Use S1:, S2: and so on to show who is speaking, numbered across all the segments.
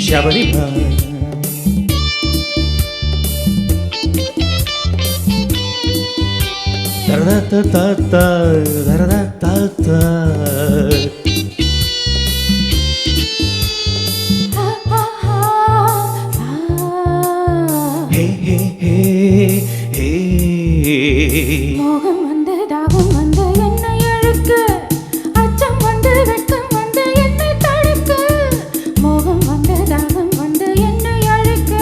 S1: Shabariba da-da-da-da-da, da-da-da-da-da. Hey, hey, hey, hey.
S2: மோகம் வந்து தாகம் வந்து என்னை அழுக்க, அச்சம் வந்து வெட்கம் வந்து என்னை தடுக்க. மோகம் வந்து தாகம் வந்து என்னை அழுக்க,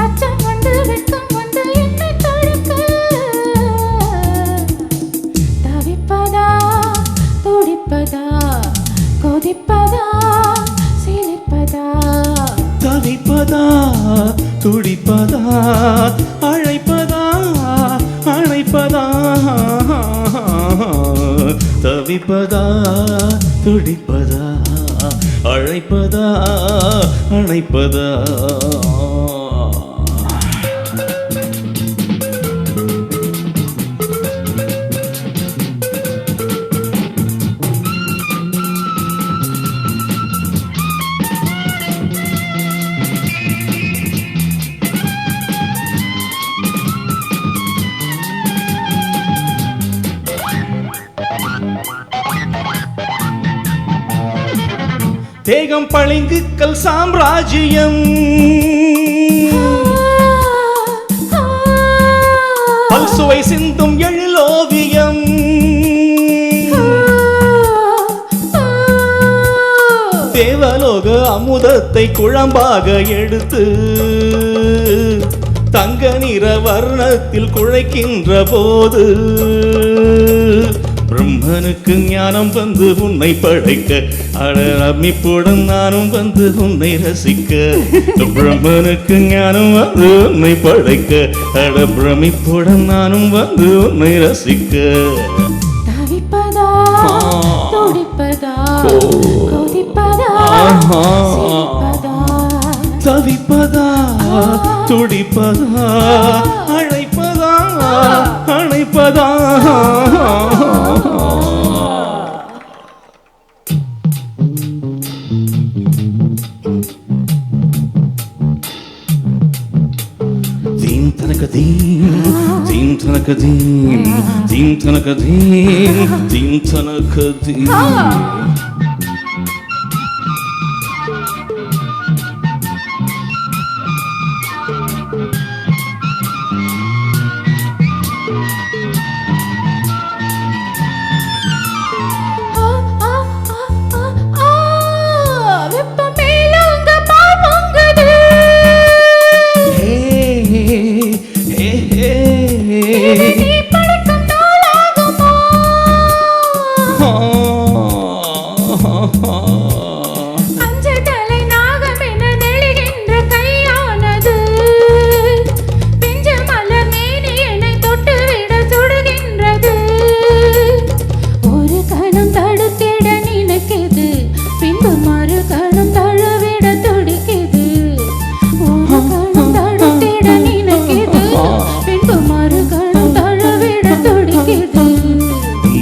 S2: அச்சம் வந்து வெட்கம் வந்து என்னை தடுக்க. தவிப்பதா துடிப்பதா கொதிப்பதா சிலிர்ப்பதா?
S1: தவிப்பதா துடிப்பதா அழைப்பதா அழைப்பதா? தவிப்பதா துடிப்பதா அழைப்பதா அழைப்பதா? தேகம் பளிங்குக்கல் சாம்ராஜ்யம், பல்சுவை சிந்தும் எழிலோவியம். தேவலோக அமுதத்தை குழம்பாக எடுத்து தங்க நிற வர்ணத்தில் குழைக்கின்ற போது பிரம்மனுக்கு ஞானம் வந்து உன்னை படைக்க, அட ரமிப்புடன் நானும் வந்து உன்னை ரசிக்க. பிரம்மனுக்கு ஞானம் வந்து உன்னை படைக்க, அட பிரமிப்புடன் நானும் வந்து உன்னை ரசிக்க.
S2: தவிப்பதா துடிப்பதா கொதிப்பதா சிலிர்ப்பதா?
S1: தவிப்பதா துடிப்பதா அழைப்பதா அழைப்பதா? Deen tanaka deen, deen tanaka deen, deen tanaka deen, deen tanaka deen.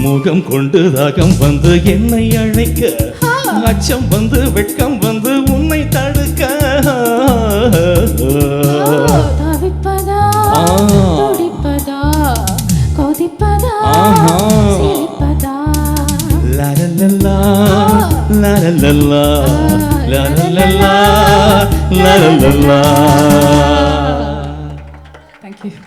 S1: முகம் கொண்டு தாகம் வந்து என்னை அழைக்க, அச்சம் வந்து வெட்கம் வந்து உன்னை தடுக்க.
S2: தவிப்பதா துடிப்பதா கொதிப்பதா சிலிர்ப்பதா?
S1: லலலலா லலலலா லலலலா லலலலா.
S3: Thank you.